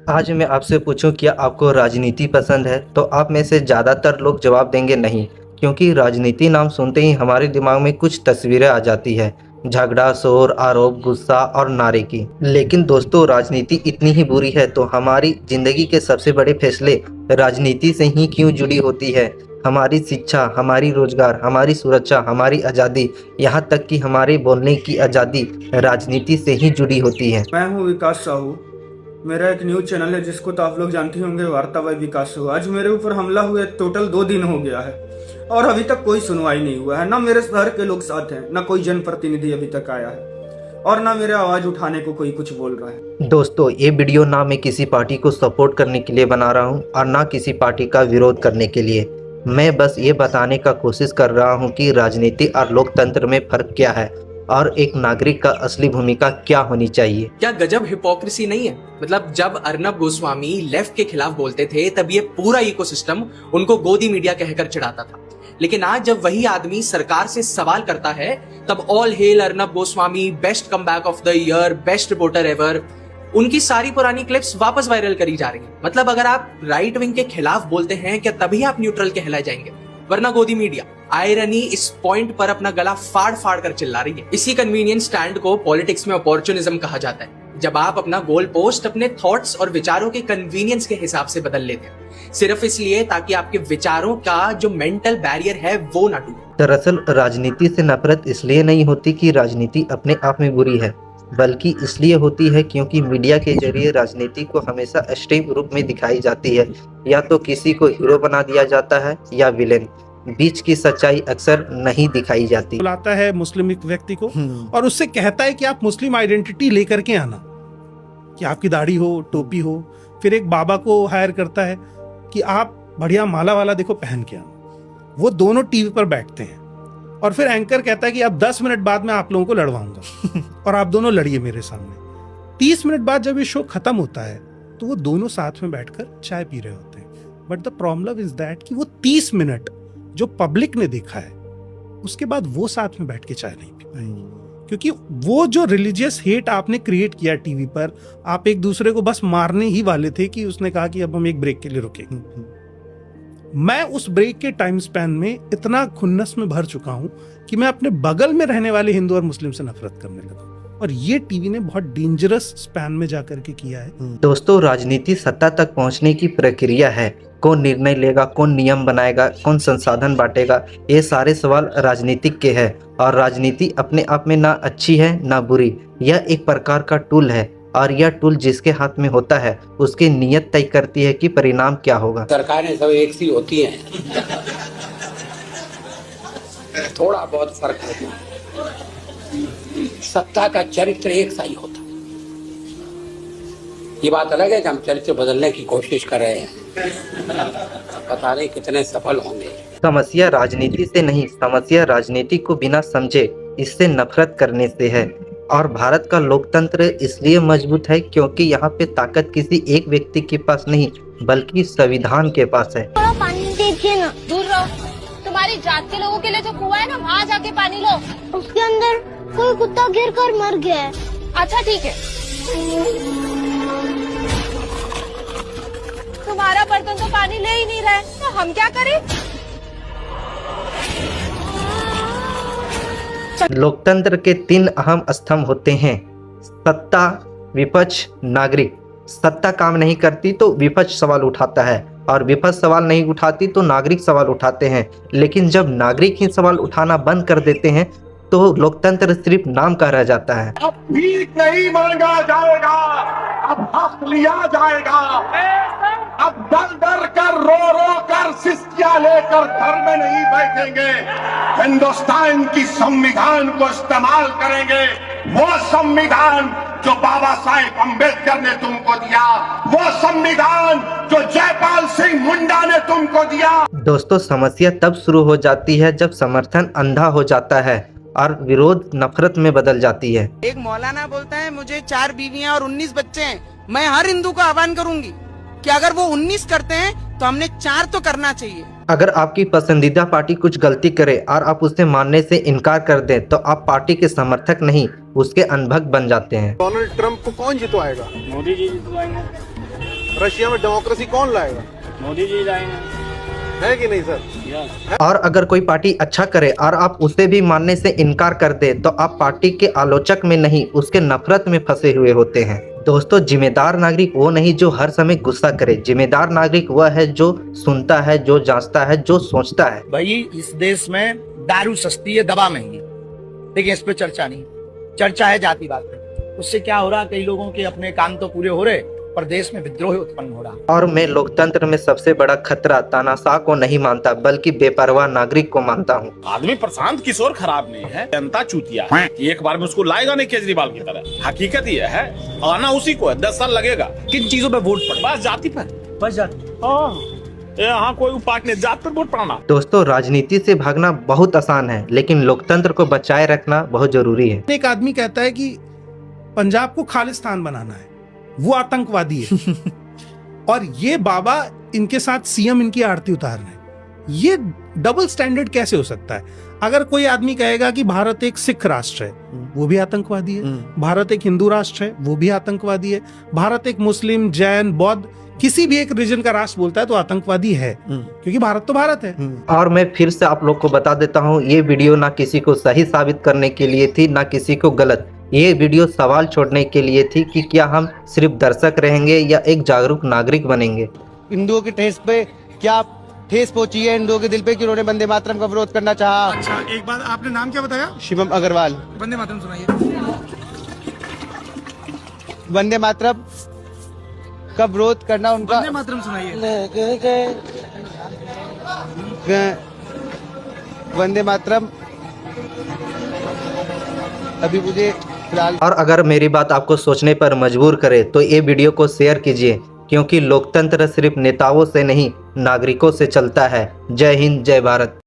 आज मैं आपसे पूछूं क्या आपको राजनीति पसंद है तो आप में से ज़्यादातर लोग जवाब देंगे नहीं, क्योंकि राजनीति नाम सुनते ही हमारे दिमाग में कुछ तस्वीरें आ जाती है। झगड़ा, शोर, आरोप, गुस्सा और नारे की। लेकिन दोस्तों, राजनीति इतनी ही बुरी है तो हमारी जिंदगी के सबसे बड़े फैसले राजनीति से ही क्यों जुड़ी होती है। हमारी शिक्षा, हमारी रोजगार, हमारी सुरक्षा, हमारी आज़ादी, यहाँ तक कि हमारे बोलने की आज़ादी राजनीति से ही जुड़ी होती है। मैं हूं विकास साहू। मेरा एक न्यूज चैनल है जिसको तो आप लोग जानते होंगे, वार्ता बाय विकास साहू। आज मेरे ऊपर हमला हुए टोटल 2 दिन हो गया है और अभी तक कोई सुनवाई नहीं हुआ है। ना मेरे शहर के लोग साथ हैं, ना कोई जनप्रतिनिधि अभी तक आया है और ना मेरे आवाज उठाने को कोई कुछ बोल रहा है। दोस्तों, ये वीडियो ना मैं किसी पार्टी को सपोर्ट करने के लिए बना रहा हूँ और ना किसी पार्टी का विरोध करने के लिए। मैं बस ये बताने का कोशिश कर रहा हूँ कि राजनीति और लोकतंत्र में फर्क क्या है और एक नागरिक का असली भूमिका क्या होनी चाहिए। क्या गजब हिपोक्रेसी नहीं है? मतलब जब अर्नब गोस्वामी लेफ्ट के खिलाफ बोलते थे तब ये पूरा इकोसिस्टम उनको गोदी मीडिया कहकर चिढ़ाता था, लेकिन आज जब वही आदमी सरकार से सवाल करता है तब all hello Arnab Goswami, best comeback of the year, best reporter ever, उनकी सारी पुरानी क्लिप्स वापस वायरल करी जा रही है। मतलब अगर आप राइट विंग के खिलाफ बोलते हैं क्या तभी आप न्यूट्रल कहलाए जाएंगे? वरना गोदी मीडिया आयरनी इस पॉइंट पर अपना गला फाड़ फाड़ कर चिल्ला रही है। इसी कन्वीनियंस स्टैंड को पॉलिटिक्स में अपॉर्चुनिज्म कहा जाता है, जब आप अपना गोल पोस्ट अपने थॉट्स और विचारों के कन्वीनियंस के हिसाब से बदल लेते हैं, सिर्फ इसलिए ताकि आपके विचारों का जो मेंटल बैरियर है वो ना टूटे। दरअसल राजनीति से नफरत इसलिए नहीं होती कि राजनीति अपने आप में बुरी है, बल्कि इसलिए होती है क्योंकि मीडिया के जरिए राजनीति को हमेशा एक्सट्रीम रूप में दिखाई जाती है। या तो किसी को हीरो बना दिया जाता है या विलेन। बीच की सच्चाई अक्सर नहीं दिखाई जाती। बुलाता है मुस्लिम एक व्यक्ति को और उससे कहता है कि आप मुस्लिम आइडेंटिटी लेकर के आना, कि आपकी दाढ़ी हो, टोपी हो। फिर एक बाबा को हायर करता है कि आप बढ़िया माला वाला देखो पहन के आना। वो दोनों टीवी पर बैठते हैं और फिर एंकर कहता है कि अब 10 मिनट बाद मैं आप लोगों को लड़वाऊंगा और आप दोनों लड़िए मेरे सामने। 30 मिनट बाद जब ये शो खत्म होता है तो वो दोनों साथ में बैठकर चाय पी रहे होते हैं। But the problem is that कि वो 30 मिनट जो पब्लिक ने देखा है उसके बाद वो साथ में बैठ के चाय नहीं पी पाए, क्योंकि वो जो रिलीजियस हेट आपने क्रिएट किया टीवी पर, आप एक दूसरे को बस मारने ही वाले थे कि उसने कहा कि अब हम एक ब्रेक के लिए रुकेंगे। मैं उस ब्रेक के टाइम स्पैन में इतना खुन्नस में भर चुका हूं कि मैं अपने बगल में रहने वाले हिंदू और मुस्लिम से नफरत करने लगा, और ये टीवी ने बहुत डेंजरस स्पैन में जाकर के किया है। दोस्तों, राजनीति सत्ता तक पहुंचने की प्रक्रिया है। कौन निर्णय लेगा, कौन नियम बनाएगा, कौन संसाधन बांटेगा, ये सारे सवाल राजनीतिक के हैं। और राजनीति अपने आप में ना अच्छी है ना बुरी, यह एक प्रकार का टूल है और यह टूल जिसके हाथ में होता है उसकी नीयत तय करती है कि परिणाम क्या होगा। सरकारें सब एक सी होती हैं, थोड़ा बहुत फर्क होता है। सत्ता का चरित्र एक सा ही होता है। ये बात अलग है कि हम चरित्र बदलने की कोशिश कर रहे हैं, पता नहीं कितने सफल होंगे। समस्या राजनीति से नहीं, समस्या राजनीति को बिना समझे इससे नफरत करने से है। और भारत का लोकतंत्र इसलिए मजबूत है क्योंकि यहाँ पे ताकत किसी एक व्यक्ति के पास नहीं बल्कि संविधान के पास है। थोड़ा पानी दीजिए ना। दूर रहो, तुम्हारी जात के लोगों के लिए जो कुआं है ना, वहाँ जाके पानी लो। उसके अंदर कोई कुत्ता गिर कर मर गया है। अच्छा ठीक है, तुम्हारा बर्तन तो पानी ले ही नहीं रहा है, तो हम क्या करें? लोकतंत्र के 3 अहम स्तंभ होते हैं: सत्ता, विपक्ष, नागरिक। सत्ता काम नहीं करती तो विपक्ष सवाल उठाता है और विपक्ष सवाल नहीं उठाती तो नागरिक सवाल उठाते हैं। लेकिन जब नागरिक ही सवाल उठाना बंद कर देते हैं तो लोकतंत्र सिर्फ नाम का रह जाता है। अब भीख नहीं मांगा जाएगा, अब हक लिया जाएगा। अब डर डर कर, रो रो कर, सिस्कियां लेकर घर में नहीं बैठेंगे। हिंदुस्तान की संविधान को इस्तेमाल करेंगे, वो संविधान जो बाबा साहेब अम्बेडकर ने तुमको दिया, वो संविधान जो जयपाल सिंह मुंडा ने तुमको दिया। दोस्तों, समस्या तब शुरू हो जाती है जब समर्थन अंधा हो जाता है और विरोध नफरत में बदल जाती है। एक मौलाना बोलता है मुझे 4 बीवियां और 19 बच्चे हैं। मैं हर हिंदू को आह्वान करूंगी कि अगर वो 19 करते हैं तो हमने 4 तो करना चाहिए। अगर आपकी पसंदीदा पार्टी कुछ गलती करे और आप उसे मानने से इनकार कर दें तो आप पार्टी के समर्थक नहीं, उसके अनभक्त बन जाते हैं। डोनाल्ड ट्रंप को कौन जितवाएगा? मोदी जी जितवाएंगे। रशिया में डेमोक्रेसी कौन लाएगा? मोदी जी लाएंगे, है कि नहीं सर? और अगर कोई पार्टी अच्छा करे और आप उसे भी मानने से इनकार कर दे तो आप पार्टी के आलोचक में नहीं उसके नफरत में फंसे हुए होते हैं। दोस्तों, जिम्मेदार नागरिक वो नहीं जो हर समय गुस्सा करे। जिम्मेदार नागरिक वह है जो सुनता है, जो जांचता है, जो सोचता है। भाई इस देश में दारू सस्ती है, दवा महंगी, लेकिन इस पे चर्चा नहीं। चर्चा है जातिवाद पे। उससे क्या हो रहा, कई लोगों के अपने काम तो पूरे हो रहे पर देश में विद्रोह उत्पन्न हो रहा। और मैं लोकतंत्र में सबसे बड़ा खतरा तानाशाह को नहीं मानता बल्कि बेपरवाह नागरिक को मानता हूँ। आदमी प्रशांत किशोर खराब नहीं है, जनता चूतिया है। एक बार में उसको लाएगा नहीं केजरीवाल की तरह। हकीकत ये है, आना उसी को है, 10 साल लगेगा। किन चीजों पे वोट पड़े? बस जाति पर, बस जाति। यहाँ कोई पार्ट नहीं, जात पर वोट पड़ना। दोस्तों, राजनीति से भागना बहुत आसान है लेकिन लोकतंत्र को बचाए रखना बहुत जरूरी है। एक आदमी कहता है कि पंजाब को खालिस्तान बनाना है, वो आतंकवादी है। और ये बाबा इनके साथ सीएम इनकी आरती उतार रहे हैं। ये डबल स्टैंडर्ड कैसे हो सकता है? अगर कोई आदमी कहेगा कि भारत एक सिख राष्ट्र है, वो भी आतंकवादी है। भारत एक हिंदू राष्ट्र है, वो भी आतंकवादी है। भारत एक मुस्लिम, जैन, बौद्ध, किसी भी एक रीजन का राष्ट्र बोलता है तो आतंकवादी है, क्योंकि भारत तो भारत है। और मैं फिर से आप लोग को बता देता हूँ, ये वीडियो ना किसी को सही साबित करने के लिए थी ना किसी को गलत। ये वीडियो सवाल छोड़ने के लिए थी कि क्या हम सिर्फ दर्शक रहेंगे या एक जागरूक नागरिक बनेंगे। हिंदुओं की ठेस पे क्या ठेस पहुंची है हिंदुओं के दिल पे कि उन्होंने वंदे मातरम का विरोध करना चाहा। अच्छा, एक बार आपने नाम क्या बताया? शिवम अग्रवाल। वंदे मातरम सुनाइए। वंदे मातरम का विरोध करना उनका। वंदे मातरम सुनाइए। वंदे मातरम अभी मुझे फिलहाल। और अगर मेरी बात आपको सोचने पर मजबूर करे तो ये वीडियो को शेयर कीजिए, क्योंकि लोकतंत्र सिर्फ नेताओं से नहीं नागरिकों से चलता है। जय हिंद, जय भारत।